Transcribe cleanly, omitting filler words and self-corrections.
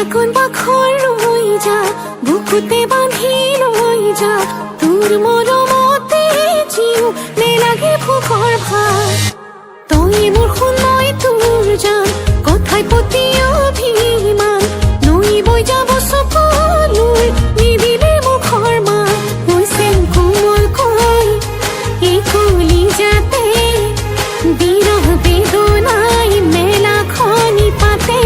কোন বাখর রই যা বুকুতে বাঁধি লই যা তোর মরমতে জিউ নে লাগে ভুকর ভাত তুই মোর শুনই তোর জান কথাই পতি অভিমান নই বই যাব সকলোৰ নিদিলে মুখৰ মান হৈছে কোমল কৈ এই কলি যাতে বিৰহ বেদনাই মেলা খনি পাতে